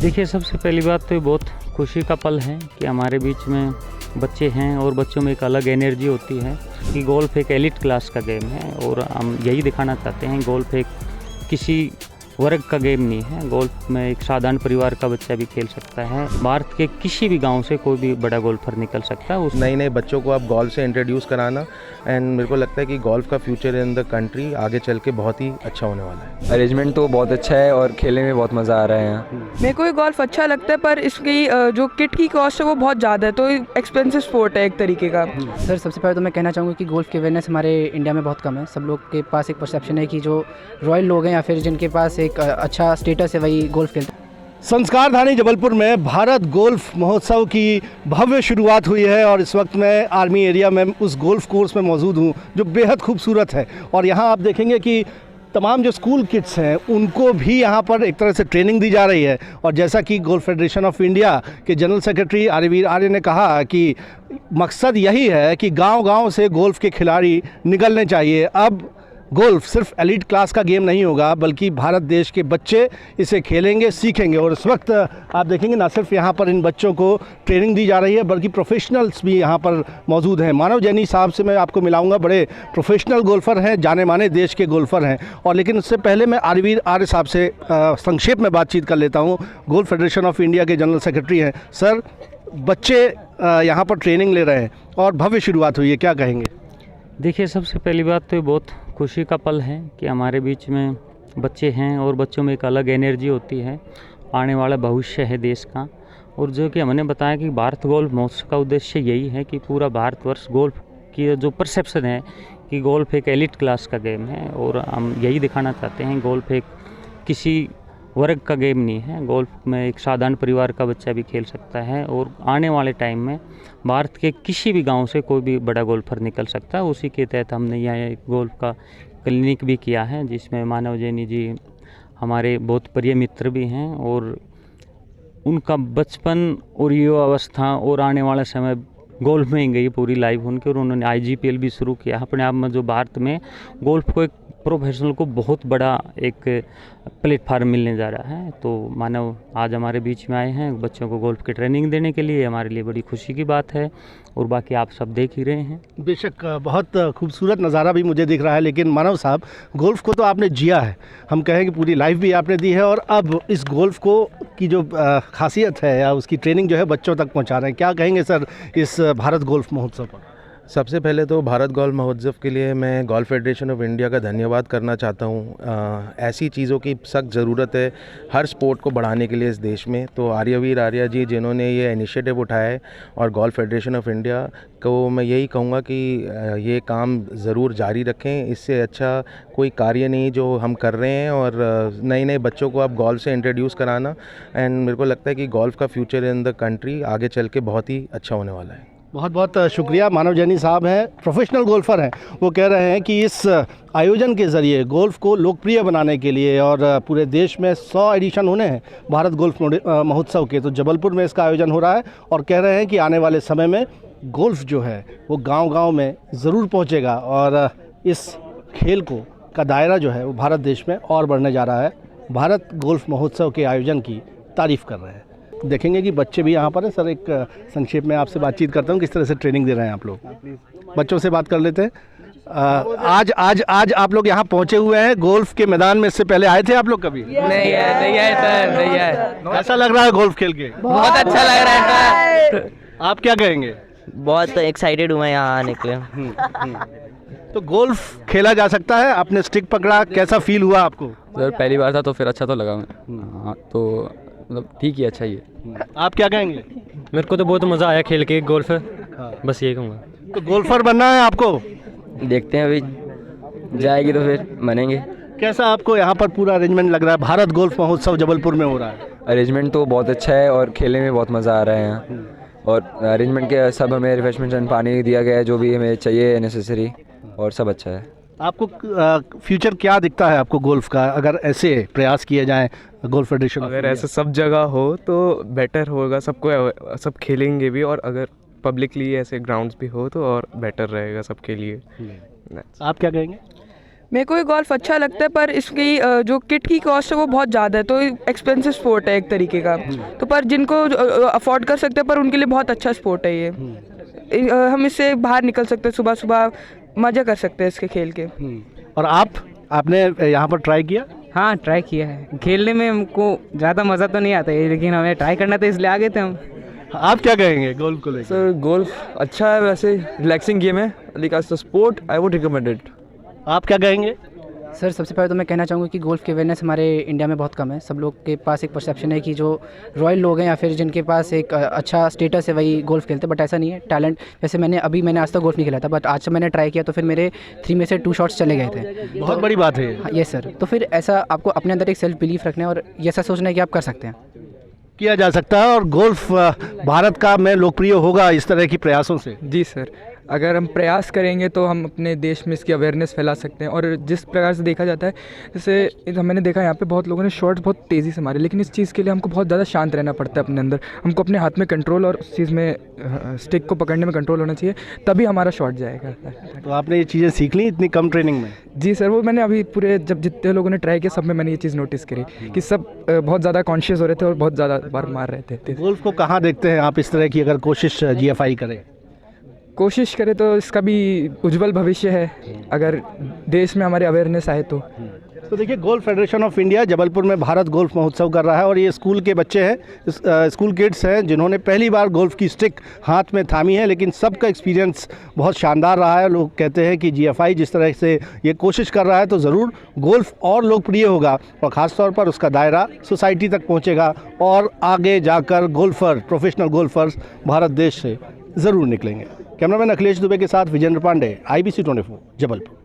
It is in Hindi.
देखिए, सबसे पहली बात तो ये बहुत खुशी का पल है कि हमारे बीच में बच्चे हैं और बच्चों में एक अलग एनर्जी होती है कि गोल्फ एक एलिट क्लास का गेम है और हम यही दिखाना चाहते हैं। गोल्फ एक किसी वर्ग का गेम नहीं है। गोल्फ में एक साधारण परिवार का बच्चा भी खेल सकता है। भारत के किसी भी गांव से कोई भी बड़ा गोल्फर निकल सकता है। नए नए बच्चों को आप गोल्फ से इंट्रोड्यूस कराना एंड मेरे को लगता है कि गोल्फ का फ्यूचर इन द कंट्री आगे चल के बहुत ही अच्छा होने वाला है। अरेंजमेंट तो बहुत अच्छा है और खेलने में बहुत मज़ा आ रहा है यहाँ। मेरे को ये गोल्फ अच्छा लगता है, पर इसकी जो किट की कॉस्ट है वो बहुत ज़्यादा है, तो एक्सपेंसिव स्पोर्ट है एक तरीके का। सर, सबसे पहले तो मैं कहना चाहूँगा कि गोल्फ की अवेयरनेस हमारे इंडिया में बहुत कम है। सब लोग के पास एक परसेप्शन है कि जो रॉयल लोग हैं या फिर जिनके पास एक अच्छा स्टेटस है वही गोल्फ खेलते हैं। संस्कारधानी जबलपुर में भारत गोल्फ महोत्सव की भव्य शुरुआत हुई है और इस वक्त मैं आर्मी एरिया में उस गोल्फ कोर्स में मौजूद हूँ जो बेहद खूबसूरत है। और यहाँ आप देखेंगे कि तमाम जो स्कूल किड्स हैं उनको भी यहाँ पर एक तरह से ट्रेनिंग दी जा रही है। और जैसा कि गोल्फ फेडरेशन ऑफ इंडिया के जनरल सेक्रेटरी आर्यवीर आर्य ने कहा कि मकसद यही है कि गांव-गांव से गोल्फ के खिलाड़ी निकलने चाहिए। अब गोल्फ सिर्फ एलीट क्लास का गेम नहीं होगा बल्कि भारत देश के बच्चे इसे खेलेंगे, सीखेंगे। और इस वक्त आप देखेंगे ना सिर्फ यहाँ पर इन बच्चों को ट्रेनिंग दी जा रही है बल्कि प्रोफेशनल्स भी यहाँ पर मौजूद हैं। मानव जैनी साहब से मैं आपको मिलाऊंगा, बड़े प्रोफेशनल गोल्फर हैं, जाने माने देश के गोल्फर हैं। और लेकिन उससे पहले मैं आर्यवीर आर्य साहब से संक्षेप में बातचीत कर लेता हूँ। गोल्फ फेडरेशन ऑफ इंडिया के जनरल सेक्रेटरी हैं। सर, बच्चे यहाँ पर ट्रेनिंग ले रहे हैं और भव्य शुरुआत हुई है, क्या कहेंगे? देखिए, सबसे पहली बात तो ये बहुत खुशी का पल है कि हमारे बीच में बच्चे हैं और बच्चों में एक अलग एनर्जी होती है। आने वाला भविष्य है देश का। और जो कि हमने बताया कि भारत गोल्फ महोत्सव का उद्देश्य यही है कि पूरा भारतवर्ष गोल्फ की जो परसेप्शन है कि गोल्फ एक एलिट क्लास का गेम है और हम यही दिखाना चाहते हैं। गोल्फ एक किसी वर्ग का गेम नहीं है। गोल्फ में एक साधारण परिवार का बच्चा भी खेल सकता है और आने वाले टाइम में भारत के किसी भी गांव से कोई भी बड़ा गोल्फर निकल सकता है। उसी के तहत हमने यहाँ एक गोल्फ का क्लिनिक भी किया है जिसमें मानव जैनी जी हमारे बहुत प्रिय मित्र भी हैं और उनका बचपन और युवा अवस्था और आने वाला समय गोल्फ में ही गई पूरी लाइफ उनकी। और उन्होंने IGPL भी शुरू किया अपने आप में, जो भारत में गोल्फ को एक प्रोफेशनल को बहुत बड़ा एक प्लेटफार्म मिलने जा रहा है। तो मानव आज हमारे बीच में आए हैं बच्चों को गोल्फ की ट्रेनिंग देने के लिए। हमारे लिए बड़ी खुशी की बात है और बाकी आप सब देख ही रहे हैं। बेशक बहुत खूबसूरत नज़ारा भी मुझे दिख रहा है। लेकिन मानव साहब, गोल्फ को तो आपने जिया है, हम कहें कि पूरी लाइफ भी आपने दी है और अब इस गोल्फ को की जो खासियत है या उसकी ट्रेनिंग जो है बच्चों तक पहुंचा रहे हैं, क्या कहेंगे सर इस भारत गोल्फ महोत्सव पर? सबसे पहले तो भारत गोल्फ महोत्सव के लिए मैं गोल्फ फेडरेशन ऑफ इंडिया का धन्यवाद करना चाहता हूँ। ऐसी चीज़ों की सख्त ज़रूरत है हर स्पोर्ट को बढ़ाने के लिए इस देश में। तो आर्यवीर आर्य जी जिन्होंने ये इनिशिएटिव उठाया है और गोल्फ फेडरेशन ऑफ इंडिया को मैं यही कहूँगा कि ये काम ज़रूर जारी रखें। इससे अच्छा कोई कार्य नहीं जो हम कर रहे हैं। और नए नए बच्चों को आप गोल्फ से इंट्रोड्यूस कराना एंड मेरे को लगता है कि गोल्फ का फ्यूचर इन द कंट्री आगे चल के बहुत ही अच्छा होने वाला है। बहुत बहुत शुक्रिया। मानव जैनी साहब हैं, प्रोफेशनल गोल्फर हैं। वो कह रहे हैं कि इस आयोजन के ज़रिए गोल्फ को लोकप्रिय बनाने के लिए और पूरे देश में 100 एडिशन होने हैं भारत गोल्फ महोत्सव के, तो जबलपुर में इसका आयोजन हो रहा है। और कह रहे हैं कि आने वाले समय में गोल्फ जो है वो गांव-गांव में ज़रूर पहुंचेगा और इस खेल को का दायरा जो है वो भारत देश में और बढ़ने जा रहा है। भारत गोल्फ महोत्सव के आयोजन की तारीफ़ कर रहे हैं। देखेंगे कि बच्चे भी यहाँ पर हैं। सर, एक संक्षेप में आपसे बातचीत करता हूँ, किस तरह से ट्रेनिंग दे रहे हैं आप लोग? बच्चों से बात कर लेते हैं। आज आप लोग यहाँ पहुँचे हुए हैं गोल्फ के मैदान में। इससे पहले आए थे आप लोग कभी? नहीं आए सर, नहीं आए। ऐसा लग रहा है गोल्फ खेल के? बहुत अच्छा लग रहा है सर। आप क्या कहेंगे? बहुत एक्साइटेड हूँ मैं यहाँ आने के लिए। तो गोल्फ खेला जा सकता है? आपने स्टिक पकड़ा, कैसा फील हुआ आपको? सर, पहली बार था तो फिर अच्छा तो लगा। हाँ, तो मतलब ठीक ही, अच्छा ही है। आप क्या कहेंगे? मेरे को तो बहुत मज़ा आया खेल के गोल्फ। बस ये कहूँगा। तो गोल्फर बनना है आपको? देखते हैं, अभी जाएगी तो फिर बनेंगे। कैसा आपको यहाँ पर पूरा अरेंजमेंट लग रहा है? भारत गोल्फ महोत्सव जबलपुर में हो रहा है। अरेंजमेंट तो बहुत अच्छा है और खेलने में बहुत मज़ा आ रहा है यहाँ। और अरेंजमेंट के सब हमें रिफ्रेशमेंट एंड पानी दिया गया है जो भी हमें चाहिए नेसेसरी, और सब अच्छा है। आपको फ्यूचर क्या दिखता है आपको गोल्फ का, अगर ऐसे प्रयास किए जाएं गोल्फ फेडरेशन? अगर ऐसे सब जगह हो तो बेटर होगा, सबको सब खेलेंगे भी। और अगर पब्लिकली ऐसे ग्राउंड्स भी हो तो और बेटर रहेगा सबके लिए। आप क्या कहेंगे? मेरे को ये गोल्फ अच्छा लगता है, पर इसकी जो किट की कॉस्ट है वो बहुत ज़्यादा है, तो एक्सपेंसिव स्पोर्ट है एक तरीके का। तो पर जिनको अफोर्ड कर सकते हैं, पर उनके लिए बहुत अच्छा स्पोर्ट है ये। हम इससे बाहर निकल सकते हैं, सुबह सुबह मज़ा कर सकते हैं इसके खेल के। और आपने यहाँ पर ट्राई किया? हाँ, ट्राई किया है। खेलने में हमको ज़्यादा मज़ा तो नहीं आता है, लेकिन हमें ट्राई करना था इसलिए आ गए थे हम। आप क्या कहेंगे गोल्फ को लेकर? सर गोल्फ अच्छा है, वैसे रिलैक्सिंग गेम है, लेकिन as a sport I would recommend it. आप क्या कहेंगे? सर सबसे पहले तो मैं कहना चाहूँगा कि गोल्फ की अवेयरनेस हमारे इंडिया में बहुत कम है। सब लोग के पास एक परसेप्शन है कि जो रॉयल लोग हैं या फिर जिनके पास एक अच्छा स्टेटस है वही गोल्फ खेलते हैं, बट ऐसा नहीं है। टैलेंट, जैसे मैंने आज तक गोल्फ नहीं खेला था, बट आज से मैंने ट्राई किया तो फिर मेरे 3 में से 2 शॉट्स चले गए थे। बहुत बड़ी बात है। हाँ, यस सर। तो फिर ऐसा आपको अपने अंदर एक सेल्फ बिलीफ रखना है और ये ऐसा सोचना है कि आप कर सकते हैं। किया जा सकता है और गोल्फ भारत का में लोकप्रिय होगा इस तरह की प्रयासों से। जी सर, अगर हम प्रयास करेंगे तो हम अपने देश में इसकी अवेयरनेस फैला सकते हैं। और जिस प्रकार से देखा जाता है, जैसे मैंने देखा यहाँ पे बहुत लोगों ने शॉट्स बहुत तेज़ी से मारे, लेकिन इस चीज़ के लिए हमको बहुत ज़्यादा शांत रहना पड़ता है अपने अंदर। हमको अपने हाथ में कंट्रोल और उस चीज़ में स्टिक को पकड़ने में कंट्रोल होना चाहिए, तभी हमारा शॉट जाएगा। तो आपने ये चीज़ें सीख ली इतनी कम ट्रेनिंग में? जी सर, वो मैंने अभी पूरे जब जितने लोगों ने ट्राई किया सब में मैंने ये चीज़ नोटिस करी कि सब बहुत ज़्यादा कॉन्शियस हो रहे थे और बहुत ज़्यादा बार मार रहे थे। गोल्फ को कहाँ देखते हैं आप इस तरह की अगर कोशिश GFI करे? कोशिश करें तो इसका भी उज्जवल भविष्य है, अगर देश में हमारे अवेयरनेस आए तो। तो देखिए, golf federation of India Jabalpur में भारत गोल्फ महोत्सव कर रहा है और ये स्कूल के बच्चे हैं, स्कूल किड्स हैं जिन्होंने पहली बार गोल्फ की स्टिक हाथ में थामी है, लेकिन सबका एक्सपीरियंस बहुत शानदार रहा है। लोग कहते हैं कि GFI जिस तरह से ये कोशिश कर रहा है तो ज़रूर गोल्फ और लोकप्रिय होगा और ख़ास तौर पर उसका दायरा सोसाइटी तक पहुँचेगा और आगे जाकर गोल्फर, प्रोफेशनल गोल्फर्स भारत देश से ज़रूर निकलेंगे। कैमरामैन अखिलेश दुबे के साथ विजेंद्र पांडे, IBC 24 जबलपुर।